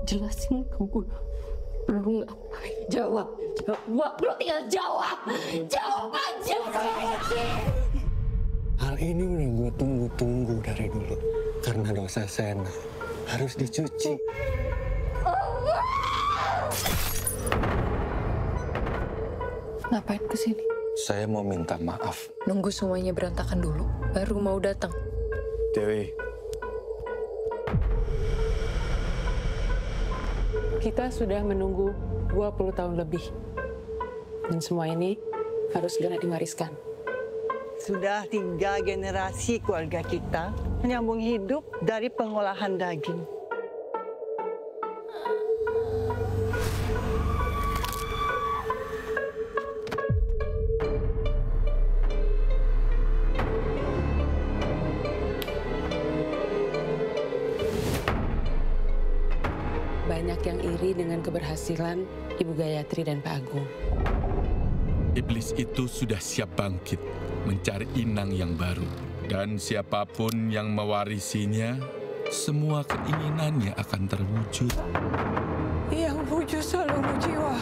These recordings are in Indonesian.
Jelasin ke gue. Lu ngapain? Jawab. Lu tinggal jawab. Jawab aja. Hal ini udah gue tunggu-tunggu dari dulu. Karena dosa Sena harus dicuci. Ngapain kesini? Saya mau minta maaf. Nunggu semuanya berantakan dulu, baru mau datang. Dewi. Kita sudah menunggu 20 tahun lebih. Dan semua ini harus segera diwariskan. Sudah 3 generasi keluarga kita menyambung hidup dari pengolahan daging. Banyak yang iri dengan keberhasilan Ibu Gayatri dan Pak Agung. Iblis itu sudah siap bangkit mencari inang yang baru. Dan siapapun yang mewarisinya, semua keinginannya akan terwujud. Yang wujud seluruh jiwa.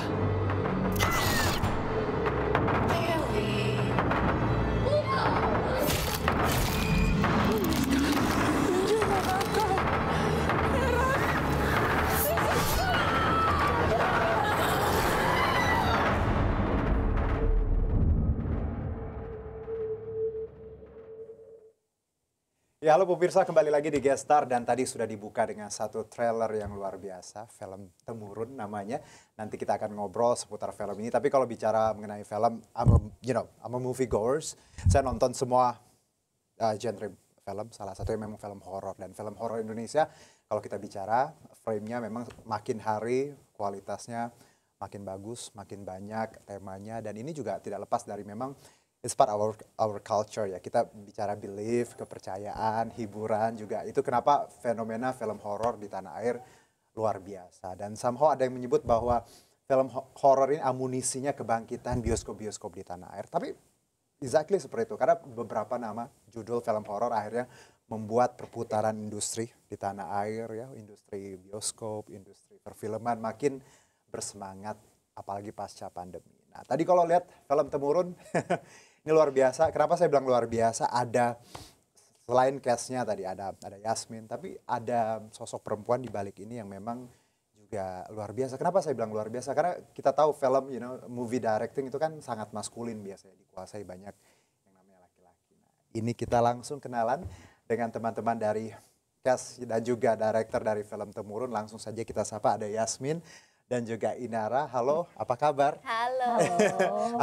Ya, halo pemirsa, kembali lagi di Gestar dan tadi sudah dibuka dengan satu trailer yang luar biasa, film Temurun namanya. Nanti kita akan ngobrol seputar film ini. Tapi kalau bicara mengenai film, I'm a movie goers. Saya nonton semua genre film, salah satunya memang film horor. Dan film horor Indonesia, kalau kita bicara, frame-nya memang makin hari kualitasnya makin bagus, makin banyak temanya. Dan ini juga tidak lepas dari memang it's part of our culture ya. Kita bicara belief, kepercayaan, hiburan juga. Itu kenapa fenomena film horor di tanah air luar biasa. Dan somehow ada yang menyebut bahwa film horor ini amunisinya kebangkitan bioskop-bioskop di tanah air. Tapi exactly seperti itu. Karena beberapa nama judul film horor akhirnya membuat perputaran industri di tanah air ya. Industri bioskop, industri perfilman makin bersemangat apalagi pasca pandemi. Nah tadi kalau lihat film Temurun ini luar biasa. Kenapa saya bilang luar biasa? Ada selain cast-nya tadi ada Yasmin, tapi ada sosok perempuan di balik ini yang memang juga luar biasa. Kenapa saya bilang luar biasa? Karena kita tahu film, movie directing itu kan sangat maskulin biasanya, dikuasai banyak yang namanya laki-laki. Nah, ini kita langsung kenalan dengan teman-teman dari cast dan juga director dari film Temurun. Langsung saja kita sapa, ada Yasmin dan juga Inara. Halo, apa kabar? Halo.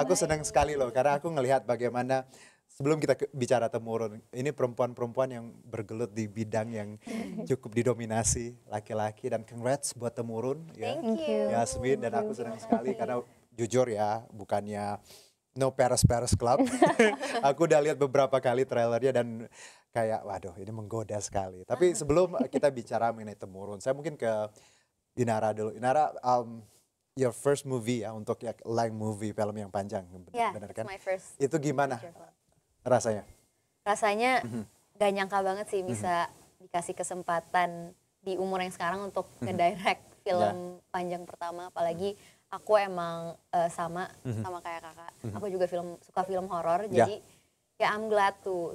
Aku senang sekali loh, karena aku ngelihat bagaimana sebelum kita bicara Temurun, ini perempuan-perempuan yang bergelut di bidang yang cukup didominasi laki-laki. Dan congrats buat Temurun ya, Thank you. Yasmin. Dan aku senang sekali karena jujur ya, bukannya no Paris Club. Aku udah lihat beberapa kali trailernya dan kayak waduh ini menggoda sekali. Tapi sebelum kita bicara mengenai Temurun, saya mungkin ke Inara dulu. Inara, your first movie ya untuk long movie, film yang panjang, benar kan? My first. Itu gimana rasanya? Rasanya gak nyangka banget sih bisa dikasih kesempatan di umur yang sekarang untuk ngedirect film panjang pertama. Apalagi aku emang sama kayak kakak. Aku juga suka film horor. Jadi ya I'm glad to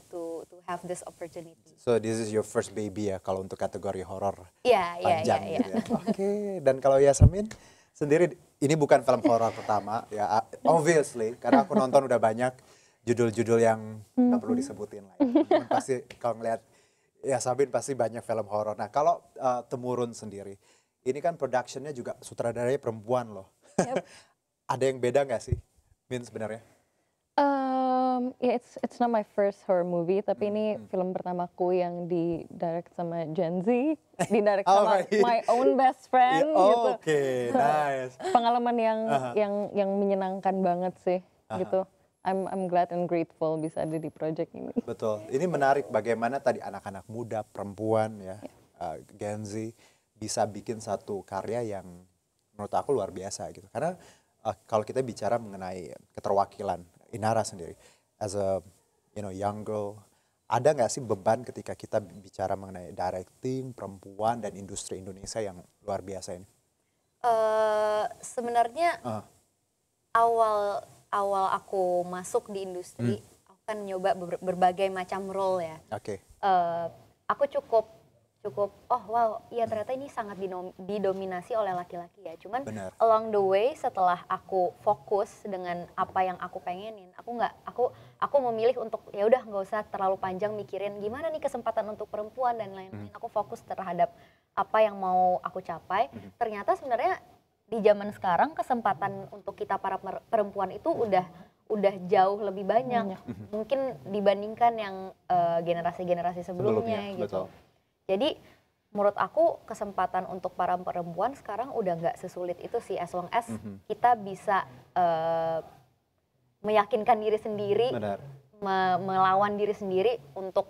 have this opportunity. So this is your first baby ya kalau untuk kategori horor Iya. panjang gitu ya. Oke, dan kalau Yasmin sendiri ini bukan film horor pertama ya, obviously karena aku nonton udah banyak judul-judul yang nggak perlu disebutin lah. Ya. Pasti kalau ngeliat Yasmin pasti banyak film horor. Nah kalau Temurun sendiri, ini kan productionnya juga sutradaranya perempuan loh. Yep. Ada yang beda nggak sih, Min sebenarnya? Yeah, it's not my first horror movie, tapi ini film pertamaku yang di-direct sama Gen Z, di-direct sama my own best friend gitu. Oke, nice. Pengalaman yang menyenangkan banget sih gitu. I'm glad and grateful bisa ada di project ini. Betul. Ini menarik bagaimana tadi anak-anak muda, perempuan ya, Gen Z bisa bikin satu karya yang menurut aku luar biasa gitu. Karena kalau kita bicara mengenai keterwakilan Inara sendiri, as a young girl, ada nggak sih beban ketika kita bicara mengenai directing, perempuan, dan industri Indonesia yang luar biasa ini? Sebenarnya awal aku masuk di industri, aku kan nyoba berbagai macam role ya. Oke. Aku cukup oh wow, iya ternyata ini sangat didominasi oleh laki-laki ya. Cuman Benar. along the way setelah aku fokus dengan apa yang aku pengenin, aku memilih untuk ya udah nggak usah terlalu panjang mikirin gimana nih kesempatan untuk perempuan dan lain-lain. Aku fokus terhadap apa yang mau aku capai. Ternyata sebenarnya di zaman sekarang kesempatan untuk kita para perempuan itu udah jauh lebih banyak. Mungkin dibandingkan yang generasi-generasi sebelumnya gitu. Betul. Jadi menurut aku kesempatan untuk para perempuan sekarang udah nggak sesulit itu sih, as long as kita bisa meyakinkan diri sendiri, melawan diri sendiri untuk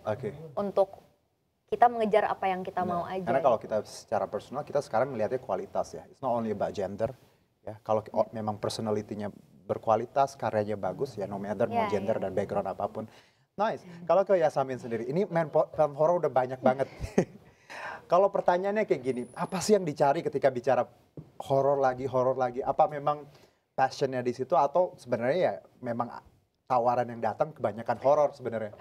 kita mengejar apa yang kita mau aja. Karena kalau kita secara personal, kita sekarang melihatnya kualitas ya. It's not only about gender. Ya, kalau memang personality-nya berkualitas, karyanya bagus ya, no matter mau gender dan background apapun. Nice. Kalau ke Yasamin sendiri, ini film horor udah banyak banget. Kalau pertanyaannya kayak gini, apa sih yang dicari ketika bicara horor lagi? Apa memang passionnya di situ atau sebenarnya ya memang tawaran yang datang kebanyakan horor sebenarnya?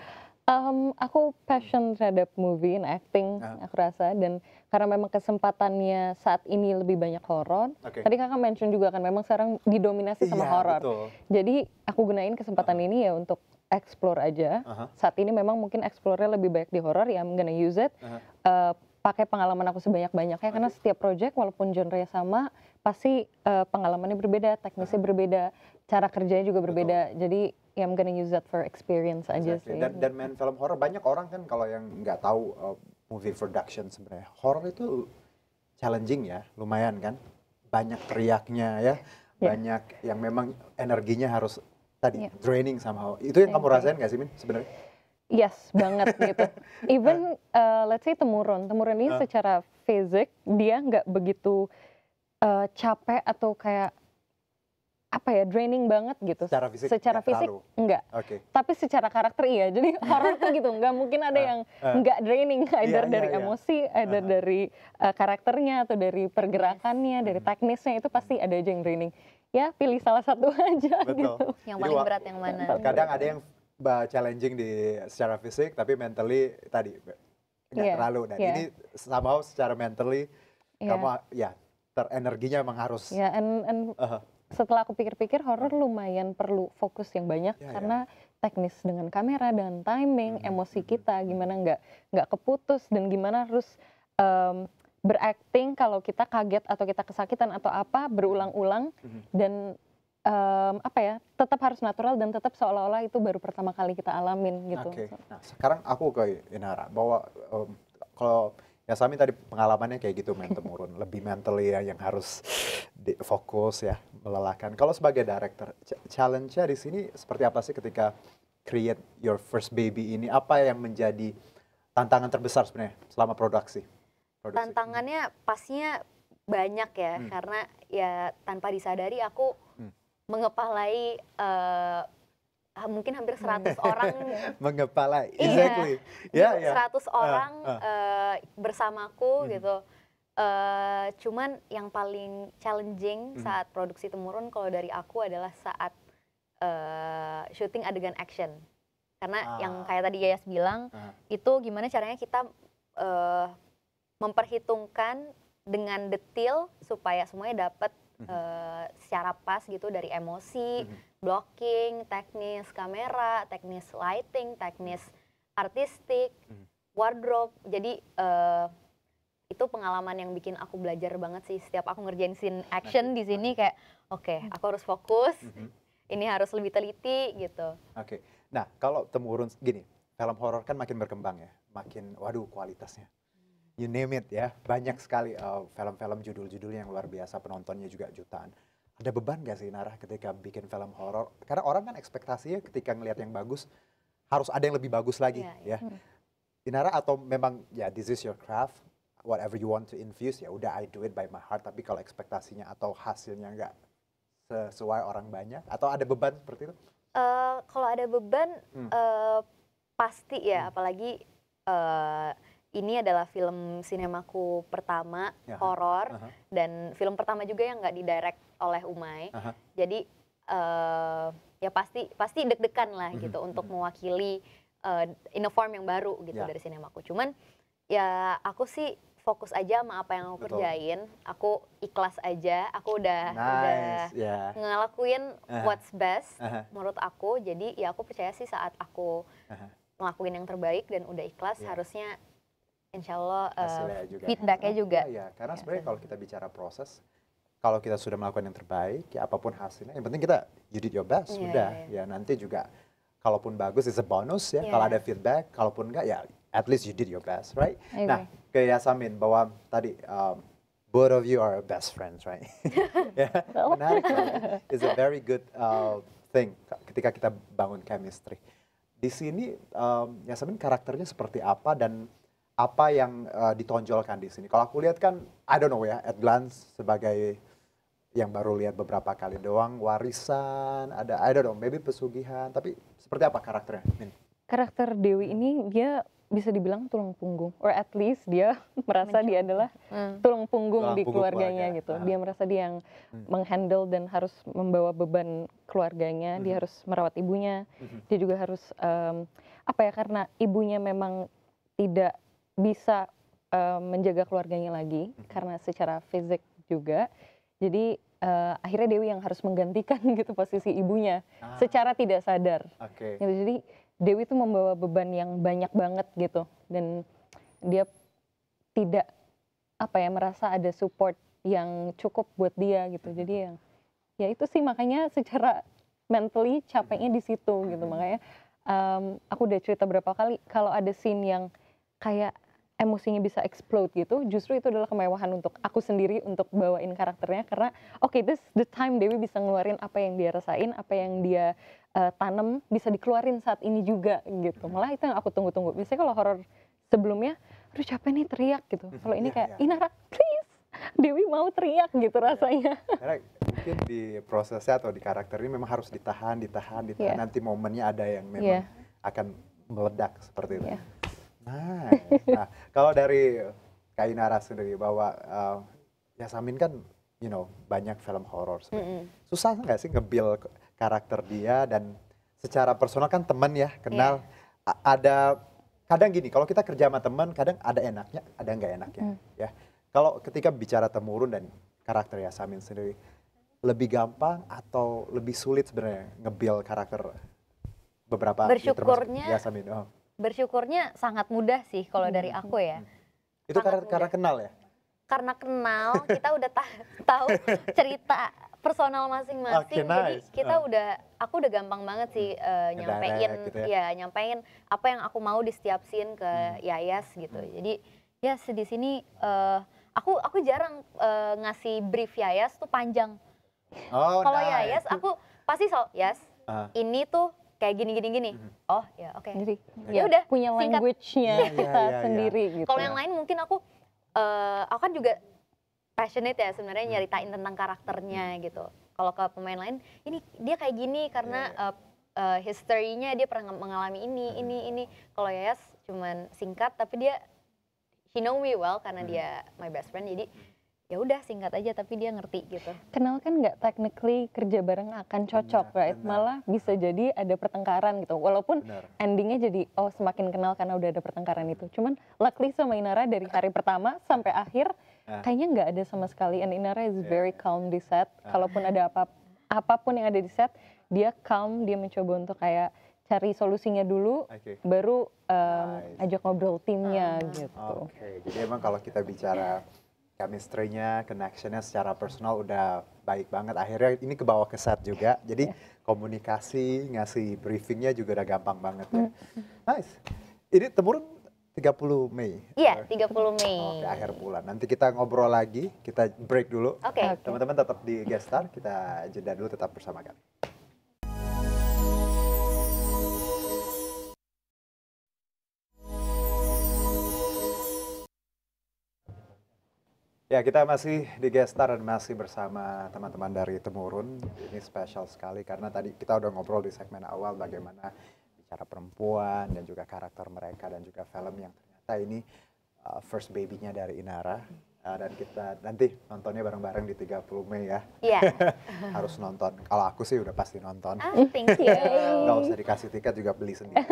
Aku passion terhadap movie and acting, aku rasa, dan karena memang kesempatannya saat ini lebih banyak horor. Tadi kakak mention juga kan memang sekarang didominasi sama horor. Jadi aku gunain kesempatan ini ya untuk explore aja. Saat ini memang mungkin explore-nya lebih banyak di horor, ya I'm gonna use it. Pakai pengalaman aku sebanyak-banyaknya, karena setiap project walaupun genre-nya sama, pasti pengalamannya berbeda, teknisnya berbeda, cara kerjanya juga berbeda. Jadi ya I'm gonna use that for experience aja sih. Dan main film horor, banyak orang kan kalau yang nggak tahu movie production sebenarnya, horor itu challenging ya, lumayan kan. Banyak teriaknya ya, banyak yang memang energinya harus draining somehow. Itu yang kamu rasain nggak sih, Min, sebenarnya? Yes, banget gitu. Even let's say Temurun ini secara fisik dia nggak begitu capek atau kayak apa ya, draining banget gitu. Secara fisik enggak. Tapi secara karakter iya. Jadi horor tuh gitu, nggak mungkin ada yang nggak draining, either dari emosi, either dari karakternya atau dari pergerakannya, dari teknisnya, itu pasti ada aja yang draining. Ya pilih salah satu aja gitu. Yang paling berat yang mana? Kadang ada yang challenging secara fisik, tapi mentally tadi nggak terlalu. Dan ini somehow secara mentally kamu ya energinya emang harus. Ya, and setelah aku pikir-pikir, horor lumayan perlu fokus yang banyak karena teknis dengan kamera, dengan timing, emosi kita gimana nggak keputus, dan gimana harus berakting kalau kita kaget atau kita kesakitan atau apa berulang-ulang, dan apa ya, tetap harus natural dan tetap seolah-olah itu baru pertama kali kita alamin gitu. Nah sekarang aku ke Inara, bahwa kalau Yasamin tadi pengalamannya kayak gitu, main Temurun, lebih mentally ya, yang harus fokus ya, melelahkan. Kalau sebagai director, challenge-nya di sini seperti apa sih ketika create your first baby ini? Apa yang menjadi tantangan terbesar sebenarnya selama produksi? Tantangannya pastinya banyak ya, karena ya tanpa disadari aku mengepalai mungkin hampir 100 orang. Mengepalai, exactly. 100 orang bersamaku gitu. Cuman yang paling challenging saat produksi Temurun kalau dari aku adalah saat syuting adegan action. Karena yang kayak tadi Yayas bilang, itu gimana caranya kita memperhitungkan dengan detail supaya semuanya dapat secara pas gitu, dari emosi, blocking, teknis kamera, teknis lighting, teknis artistik, wardrobe. Jadi itu pengalaman yang bikin aku belajar banget sih. Setiap aku ngerjain scene action di sini kayak oke, aku harus fokus, ini harus lebih teliti gitu. Nah kalau Temurun gini, film horor kan makin berkembang ya, makin waduh kualitasnya. You name it ya, banyak sekali film-film judul-judul yang luar biasa, penontonnya juga jutaan. Ada beban gak sih Nara ketika bikin film horor? Karena orang kan ekspektasinya ketika ngelihat yang bagus, harus ada yang lebih bagus lagi ya. Nara, atau memang ya this is your craft, whatever you want to infuse, ya udah I do it by my heart, tapi kalau ekspektasinya atau hasilnya nggak sesuai orang banyak, atau ada beban seperti itu? Kalau ada beban, pasti ya, apalagi ini adalah film sinemaku pertama horor dan film pertama juga yang nggak didirect oleh Umay. Jadi ya pasti deg-degan lah gitu untuk mewakili in a form yang baru gitu dari sinemaku. Cuman ya aku sih fokus aja sama apa yang aku kerjain. Aku ikhlas aja. Aku udah ngelakuin what's best menurut aku. Jadi ya aku percaya sih saat aku ngelakuin yang terbaik dan udah ikhlas, harusnya insya Allah feedbacknya juga. Ya, karena sebenarnya kalau kita bicara proses, kalau kita sudah melakukan yang terbaik, ya apapun hasilnya, yang penting kita you did your best, udah. Ya nanti juga, kalaupun bagus it's a bonus ya. Kalau ada feedback, kalaupun enggak ya at least you did your best, right? Nah, ke Yasamin bahwa tadi both of you are best friends, right? Menarik, it's a very good thing ketika kita bangun chemistry. Di sini Yasamin karakternya seperti apa dan apa yang ditonjolkan di sini? Kalau aku lihat kan, I don't know ya, at glance sebagai yang baru lihat beberapa kali doang, warisan, ada I don't know, maybe pesugihan, tapi seperti apa karakternya? Karakter Dewi ini dia bisa dibilang tulang punggung, or at least dia merasa dia adalah tulang punggung di keluarganya gitu. Dia merasa dia yang menghandle dan harus membawa beban keluarganya, dia harus merawat ibunya, dia juga harus karena ibunya memang tidak bisa menjaga keluarganya lagi karena secara fisik juga. Jadi akhirnya Dewi yang harus menggantikan gitu posisi ibunya secara tidak sadar. Gitu. Jadi Dewi tuh membawa beban yang banyak banget gitu dan dia tidak merasa ada support yang cukup buat dia gitu. Jadi ya itu sih makanya secara mentally capeknya di situ gitu. Makanya aku udah cerita berapa kali kalau ada scene yang kayak emosinya bisa explode gitu, justru itu adalah kemewahan untuk aku sendiri untuk bawain karakternya karena this the time Dewi bisa ngeluarin apa yang dia rasain, apa yang dia tanam bisa dikeluarin saat ini juga gitu. Malah itu yang aku tunggu-tunggu. Biasanya kalau horor sebelumnya, aduh capek nih teriak gitu. Kalau ini kayak Inara please, Dewi mau teriak gitu rasanya. Karena mungkin di prosesnya atau di karakter ini memang harus ditahan. Nanti momennya ada yang memang akan meledak seperti itu. Nah, kalau dari Kak Inara sendiri bahwa Yasamin kan, banyak film horor. Susah nggak sih nge-build karakter dia dan secara personal kan teman ya, kenal. Ada kadang gini, kalau kita kerja sama teman, kadang ada enaknya, ada nggak enaknya. Ya, kalau ketika bicara Temurun dan karakter Yasamin sendiri, lebih gampang atau lebih sulit sebenarnya nge-build karakter beberapa Yasamin? Bersyukurnya sangat mudah sih kalau dari aku ya. Itu karena kenal ya? Karena kenal, kita udah tahu cerita personal masing-masing. Jadi aku udah gampang banget sih nyampein gitu nyampein apa yang aku mau di setiap scene ke Yayas gitu. Jadi ya di sini aku jarang ngasih brief Yayas tuh panjang. Kalau Yayas aku pasti ini tuh kayak gini. Oh ya oke. Ya udah punya language-nya kita sendiri gitu. Kalau yang lain mungkin aku kan juga passionate ya sebenarnya nyeritain tentang karakternya gitu. Kalau ke pemain lain, ini dia kayak gini karena history-nya dia pernah mengalami ini. Kalau Yayas cuman singkat tapi he know me well karena dia my best friend. Jadi ya udah singkat aja tapi dia ngerti gitu. Kenal kan nggak technically kerja bareng akan cocok, right? Malah bisa jadi ada pertengkaran gitu. Walaupun endingnya jadi semakin kenal karena udah ada pertengkaran itu. Cuman luckily sama Inara dari hari pertama sampai akhir kayaknya nggak ada sama sekali. And Inara is very calm di set. Kalaupun ada apapun yang ada di set, dia calm, dia mencoba untuk kayak cari solusinya dulu, baru ajak ngobrol timnya gitu. Jadi emang kalau kita bicara chemistry-nya, connection-nya secara personal udah baik banget. Akhirnya ini kebawa ke set juga. Jadi komunikasi, ngasih briefingnya juga udah gampang banget ya. Nice. Ini Temurun 30 Mei? Iya, 30 Mei. Akhir bulan. Nanti kita ngobrol lagi, kita break dulu. Teman-teman tetap di Guest Star, kita jeda dulu, tetap bersama kami. Ya, kita masih di Guest Star dan masih bersama teman-teman dari Temurun. Ini spesial sekali karena tadi kita udah ngobrol di segmen awal bagaimana secara perempuan dan juga karakter mereka dan juga film yang ternyata ini first baby-nya dari Inara. Dan kita nanti nontonnya bareng-bareng di 30 Mei ya. Iya. Harus nonton. Kalau aku sih udah pasti nonton. Thank you. Nggak usah dikasih tiket juga beli sendiri.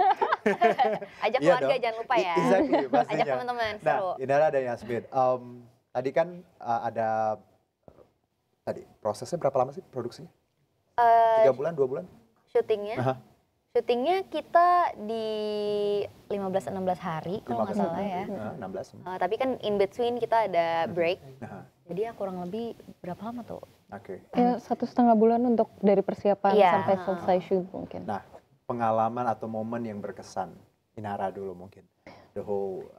Ajak keluarga jangan lupa ya. Exactly, pastinya. Ajak teman-teman, Nah, seru. Inara dan Yasmin. Tadi kan ada tadi prosesnya berapa lama sih produksinya? 3 bulan, 2 bulan? Syutingnya? Syutingnya kita di 15-16 hari kalau nggak salah ya. 16. Tapi kan in between kita ada break. Jadi ya kurang lebih berapa lama tuh? Oke. Ya 1,5 bulan untuk dari persiapan Iya. sampai selesai shoot mungkin. Nah, pengalaman atau momen yang berkesan Inara dulu mungkin. The whole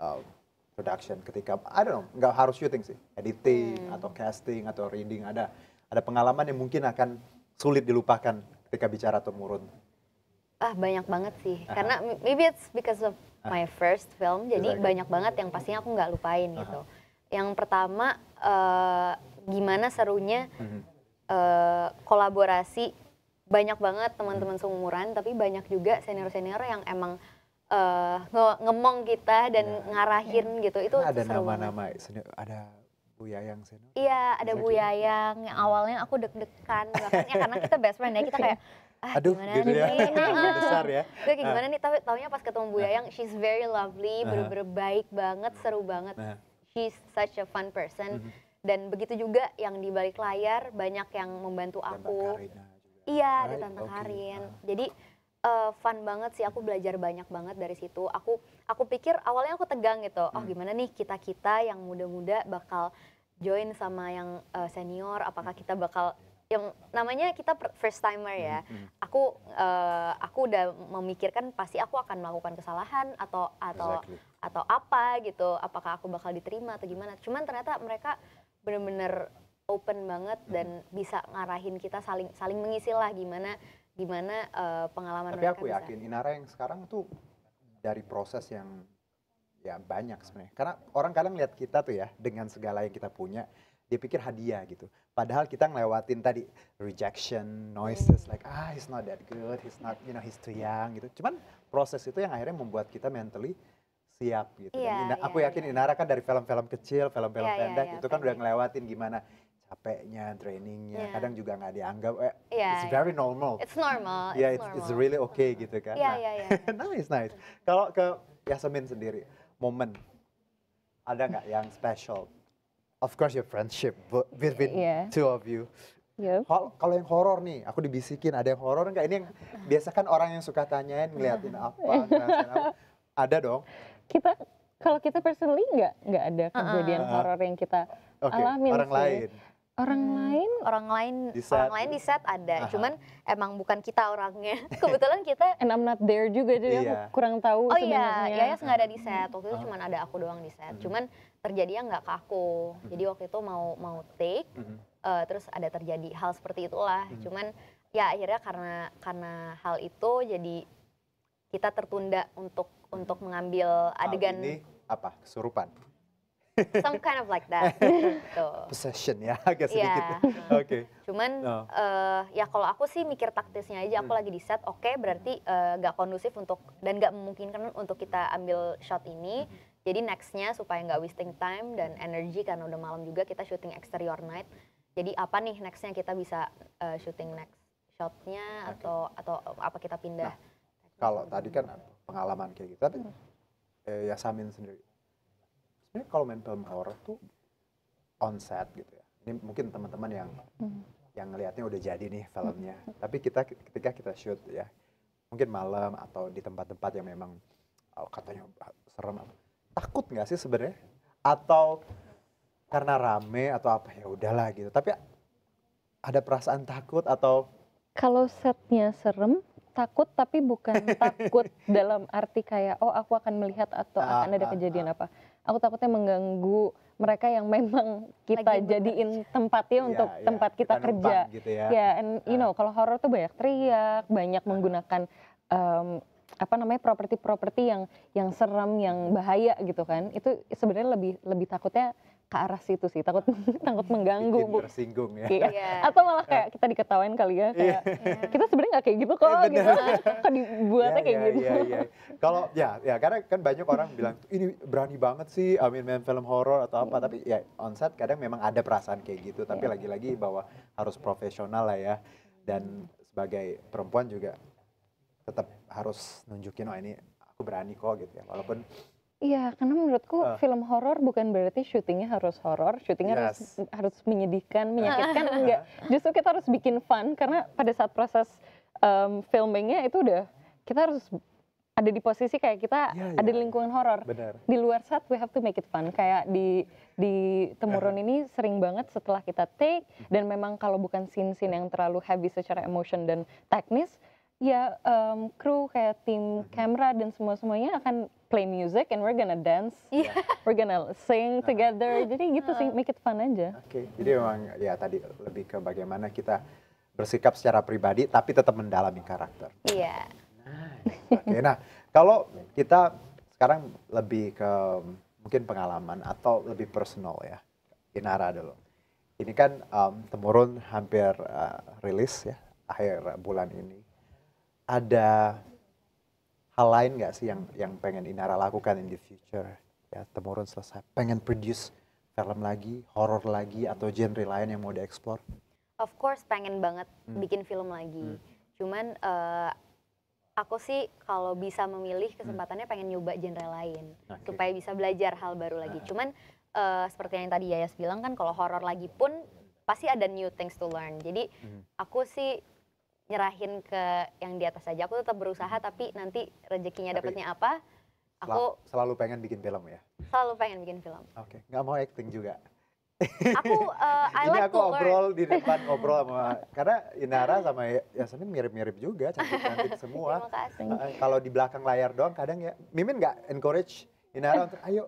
production ketika, I don't know, nggak harus syuting sih. Editing atau casting atau reading. Ada pengalaman yang mungkin akan sulit dilupakan ketika bicara Temurun. Banyak banget sih. Karena maybe it's because of my first film. Jadi banyak banget yang pastinya aku nggak lupain gitu. Yang pertama, gimana serunya kolaborasi. Banyak banget teman-teman seumuran, tapi banyak juga senior-senior yang emang ngemong kita dan ngarahin gitu. Itu ada seru nama-nama, ada Bu Yayang senior. Iya, ada Bu Yayang yang awalnya aku deg-degan bahkan ya karena kita best friend ya, kita kayak aduh gimana gitu nih? ya. Besar ya. Gue kayak gimana nih, tapi taunya pas ketemu Bu Yayang, she's very lovely, bener-bener baik banget, seru banget. She's such a fun person. Dan begitu juga yang di balik layar banyak yang membantu aku. Iya, ada Tante Karin. Jadi fun banget sih, aku belajar banyak banget dari situ. Aku pikir awalnya aku tegang gitu. Oh gimana nih kita yang muda-muda bakal join sama yang senior? Apakah kita bakal yang namanya kita first timer ya? Aku udah memikirkan pasti aku akan melakukan kesalahan atau apa gitu. Apakah aku bakal diterima atau gimana? Cuman ternyata mereka bener-bener open banget dan bisa ngarahin kita, saling mengisi lah gimana pengalaman tapi mereka. aku yakin Inara yang sekarang tuh dari proses yang ya banyak sebenarnya. Karena orang kadang lihat kita tuh ya dengan segala yang kita punya, dia pikir hadiah gitu. Padahal kita ngelewatin tadi rejection, noises like he's not that good, he's not, he's too young gitu. Cuman proses itu yang akhirnya membuat kita mentally siap gitu. Dan aku yakin Inara kan dari film-film kecil, film-film pendek itu kan udah ngelewatin gimana capeknya, trainingnya, kadang juga nggak dianggap. It's very normal. It's normal. Yeah, it's really okay gitu kan. Nice. Kalau ke Yasmin sendiri, momen ada nggak yang special? Of course your friendship between two of you. Kalau yang horor nih, aku dibisikin ada yang horor nggak? Ini yang biasa kan orang yang suka tanyain ngeliatin apa, ngerasain apa. Ada dong. Kalau kita personally nggak ada kejadian horor yang kita alamin sih. Orang lain di set ada, cuman emang bukan kita orangnya. Kebetulan kita and I'm not there juga, jadi aku kurang tahu sebenarnya. Yayas nggak ada di set, waktu itu cuman ada aku doang di set. Cuman terjadinya nggak ke aku. Jadi waktu itu mau take, terus ada terjadi hal seperti itulah. Cuman ya akhirnya karena hal itu jadi kita tertunda untuk mengambil adegan. Ini apa? Kesurupan. Some kind of like that. Gitu. Possession ya, agak sedikit. Oke. Cuman ya kalau aku sih mikir taktisnya aja, aku lagi di set, oke, berarti gak kondusif dan gak memungkinkan untuk kita ambil shot ini. Jadi nextnya supaya gak wasting time dan energy karena udah malam juga, kita syuting exterior night. Jadi apa nih nextnya kita bisa syuting next shotnya atau apa kita pindah. Kalau tadi kan pengalaman kayak gitu, tapi Yasmin sendiri. Sebenarnya kalau main film horror tuh on set gitu ya. Ini mungkin teman-teman yang ngelihatnya udah jadi nih filmnya. Tapi ketika kita shoot ya, mungkin malam atau di tempat-tempat yang memang katanya serem. Takut nggak sih sebenarnya? Atau karena rame atau apa ya udahlah gitu. Tapi ada perasaan takut atau? Kalau setnya serem, takut tapi bukan takut dalam arti kayak aku akan melihat atau akan ada kejadian apa. Aku takutnya mengganggu mereka yang memang kita jadiin tempatnya untuk tempat kita kerja. Gitu ya. And kalau horor tuh banyak teriak, banyak menggunakan properti-properti yang serem, yang bahaya gitu kan. Itu sebenarnya lebih takutnya ke arah situ sih, takut takut mengganggu. Bikin tersinggung ya. Iya. Atau malah kayak kita diketawain kali ya, kayak kita sebenarnya nggak kayak gitu kok, gitu. Kok dibuatnya kayak gitu. Kalau ya karena kan banyak orang bilang ini berani banget sih main film horor atau apa, tapi ya on set kadang memang ada perasaan kayak gitu, tapi lagi-lagi bahwa harus profesional lah ya, dan sebagai perempuan juga tetap harus nunjukin ini aku berani kok gitu ya, walaupun Iya, karena menurutku film horor bukan berarti syutingnya harus horor, syutingnya harus menyedihkan, menyakitkan, enggak. Justru kita harus bikin fun, karena pada saat proses filmingnya itu udah, kita harus ada di posisi kayak kita ada di lingkungan horor. Di luar set we have to make it fun. Kayak di Temurun ini sering banget setelah kita take, dan memang kalau bukan scene-scene yang terlalu heavy secara emotion dan teknis, ya kru kayak tim kamera dan semuanya akan play music and we're gonna dance, we're gonna sing together, jadi gitu sih, make it fun aja. Oke, jadi memang ya tadi lebih ke bagaimana kita bersikap secara pribadi tapi tetap mendalami karakter. Iya. Oke, nah kalau kita sekarang lebih ke mungkin pengalaman atau lebih personal ya, Inara dulu. Ini kan Temurun hampir rilis ya akhir bulan ini. Ada hal lain nggak sih yang pengen Inara lakukan in the future? Ya Temurun selesai, pengen produce film lagi, horor lagi, atau genre lain yang mau dieksplor? Of course pengen banget bikin film lagi. Cuman aku sih kalau bisa memilih kesempatannya pengen nyoba genre lain. Supaya bisa belajar hal baru lagi. Cuman seperti yang tadi Yayas bilang kan, kalau horor lagi pun pasti ada new things to learn. Jadi aku sih nyerahin ke yang di atas aja. Aku tetap berusaha, tapi nanti rezekinya dapetnya apa, aku selalu pengen bikin film ya? Selalu pengen bikin film. Oke, nggak mau acting juga? Aku, I like aku to ngobrol learn. di depan, ngobrol sama, karena Inara sama Yasmin mirip-mirip juga, cantik-cantik semua. Terima kasih. Kalau di belakang layar doang kadang ya, Mimin nggak encourage Inara untuk ayo.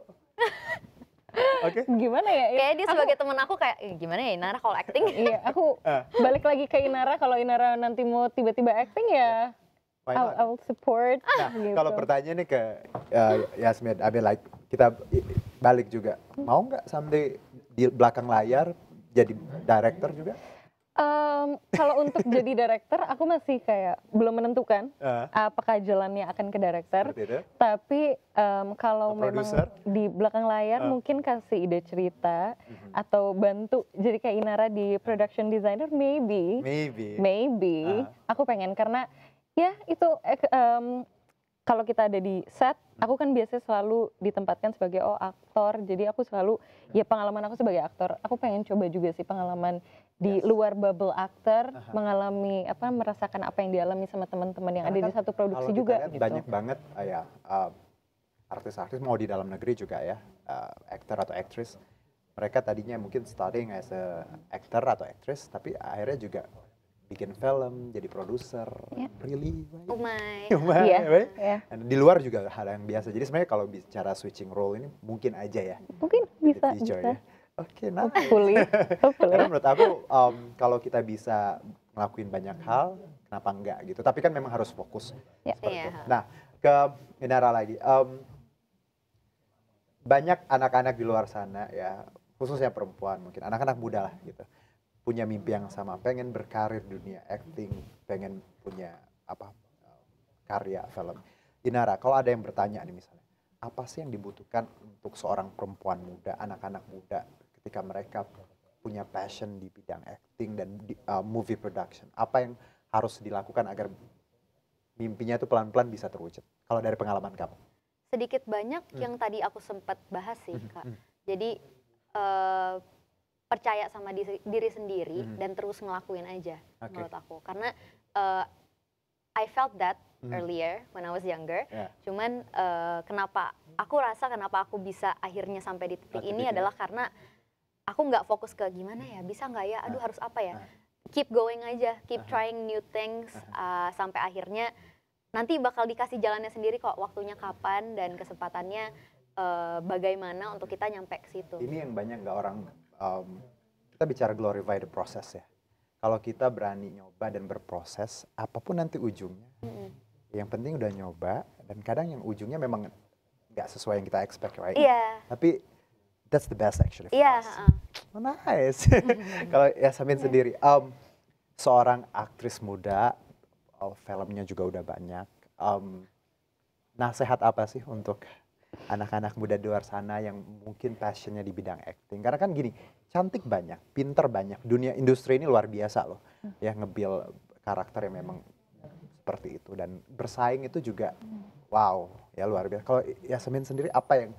Oke. Gimana ya? Kayak dia sebagai temen aku kayak, gimana ya Inara kalau acting? Iya, aku balik lagi ke Inara, kalau Inara nanti mau tiba-tiba acting ya, I will support. Nah, gitu. kalau pertanyaannya ke Yasmin, like kita balik juga, mau nggak someday di belakang layar jadi director juga? Kalau untuk jadi director, aku masih kayak belum menentukan apakah jalannya akan ke director. Tapi kalau memang di belakang layar mungkin kasih ide cerita atau bantu jadi kayak Inara di production designer, maybe. Aku pengen, karena ya itu kalau kita ada di set, aku kan biasanya selalu ditempatkan sebagai aktor, jadi aku selalu, ya pengalaman aku sebagai aktor, aku pengen coba juga sih pengalaman di luar bubble aktor, mengalami merasakan apa yang dialami sama teman-teman yang ada di satu produksi juga. Gitu. Banyak banget artis-artis mau di dalam negeri juga ya, aktor atau aktris, mereka tadinya mungkin starting as a actor atau aktris, tapi akhirnya juga bikin film, jadi produser, really? Di luar juga hal yang biasa. Jadi sebenarnya kalau bicara switching role ini mungkin aja ya. Mungkin bisa. Ya. Oke, nah. Hopefully. Karena menurut aku kalau kita bisa ngelakuin banyak hal, kenapa enggak gitu. Tapi kan memang harus fokus. Seperti itu. Nah, ke Inara lagi. Banyak anak-anak di luar sana ya, khususnya perempuan mungkin, anak-anak muda lah gitu, punya mimpi yang sama, pengen berkarir di dunia acting, pengen punya karya film. Inara, kalau ada yang bertanya nih misalnya, apa sih yang dibutuhkan untuk seorang perempuan muda, anak-anak muda, ketika mereka punya passion di bidang acting dan movie production? Apa yang harus dilakukan agar mimpinya itu pelan-pelan bisa terwujud? Kalau dari pengalaman kamu? Sedikit banyak yang tadi aku sempat bahas sih, Kak. Jadi percaya sama diri sendiri dan terus ngelakuin aja menurut aku. Karena I felt that earlier when I was younger. Cuman kenapa aku bisa akhirnya sampai di titik ini adalah karena aku nggak fokus ke gimana ya, bisa nggak ya, aduh harus apa ya. Keep going aja, keep trying new things sampai akhirnya nanti bakal dikasih jalannya sendiri kok, waktunya kapan dan kesempatannya bagaimana untuk kita nyampe ke situ. Ini yang banyak nggak orang, kita bicara glorify the process ya. Kalau kita berani nyoba dan berproses, apapun nanti ujungnya, yang penting udah nyoba, dan kadang yang ujungnya memang nggak sesuai yang kita expect, right? Iya. Tapi that's the best actually for Iya. us. Oh, nice. Kalau Yasamin sendiri, seorang aktris muda, filmnya juga udah banyak. Nasihat apa sih untuk anak-anak muda di luar sana yang mungkin passionnya di bidang acting? Karena kan gini, cantik banyak, pinter banyak. Dunia industri ini luar biasa loh, ya nge-build karakter yang memang seperti itu dan bersaing itu juga, wow, ya luar biasa. Kalau Yasamin sendiri apa yang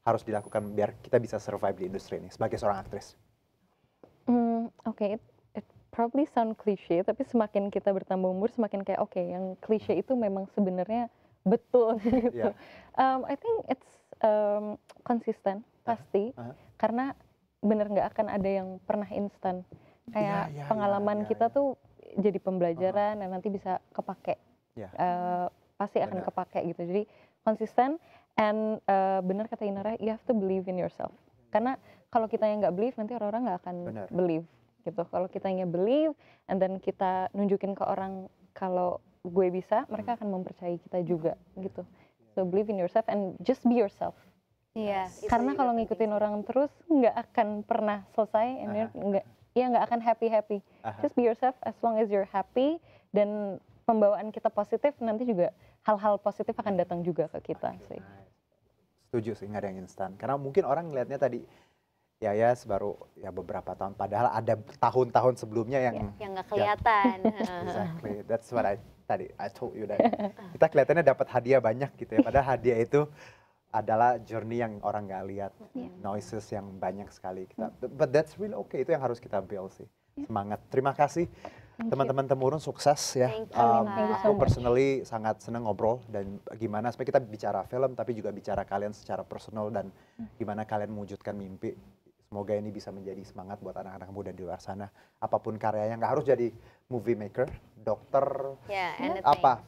harus dilakukan biar kita bisa survive di industri ini sebagai seorang aktris? Oke, it probably sound cliche, tapi semakin kita bertambah umur, semakin kayak oke, yang cliche itu memang sebenarnya betul gitu. I think it's konsisten pasti, karena bener nggak akan ada yang pernah instan. Kayak pengalaman kita tuh jadi pembelajaran dan nanti bisa kepake, pasti akan kepake gitu. Jadi konsisten. And benar kata Inara, you have to believe in yourself. Karena kalau kita yang nggak believe, nanti orang-orang nggak akan believe gitu. Kalau kita yang believe, and then kita nunjukin ke orang kalau gue bisa, mereka akan mempercayai kita juga gitu. So believe in yourself and just be yourself. Iya. Karena kalau ngikutin orang terus, nggak akan pernah selesai, and nggak akan happy. Just be yourself as long as you're happy, dan pembawaan kita positif, nanti juga hal-hal positif akan datang juga ke kita sih. Setuju sih, nggak ada yang instan. Karena mungkin orang ngelihatnya tadi, Yayas baru ya beberapa tahun, padahal ada tahun-tahun sebelumnya yang nggak kelihatan. Exactly, that's what I told you that. Kita kelihatannya dapat hadiah banyak gitu ya, padahal hadiah itu adalah journey yang orang nggak lihat, noises yang banyak sekali. But that's really okay, itu yang harus kita build sih. Semangat. Terima kasih teman-teman Temurun, sukses ya. Aku personally sangat senang ngobrol dan gimana supaya kita bicara film tapi juga bicara kalian secara personal dan gimana kalian mewujudkan mimpi. Semoga ini bisa menjadi semangat buat anak-anak muda di luar sana. Apapun karyanya, nggak harus jadi movie maker, dokter,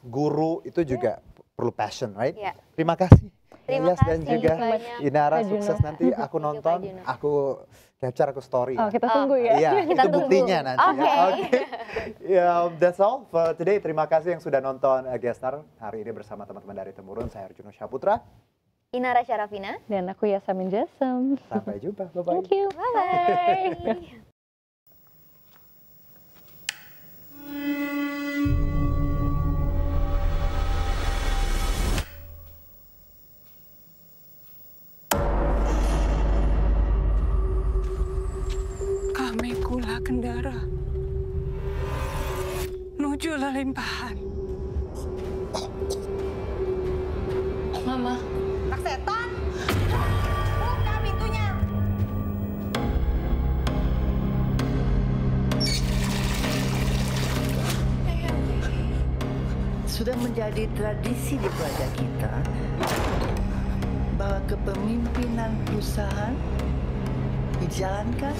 guru, itu juga perlu passion, right? Terima kasih. Terima kasih dan juga Inara, sukses nanti aku nonton, aku capture, aku story. Oh, kita tunggu ya. Iya, kita itu buktinya nanti. Okay. Ya, that's all for today. Terima kasih yang sudah nonton Gestar hari ini bersama teman-teman dari Temurun. Saya Arjuno Syaputra. Inara Syarafina. Dan aku Yasamin Jasem. Sampai jumpa. Bye-bye. Thank you. Bye-bye. Kami kula kendara nuju lelimpahan. Mama. Anak setan! Buka pintunya! Sudah menjadi tradisi di keluarga kita bahwa kepemimpinan perusahaan dijalankan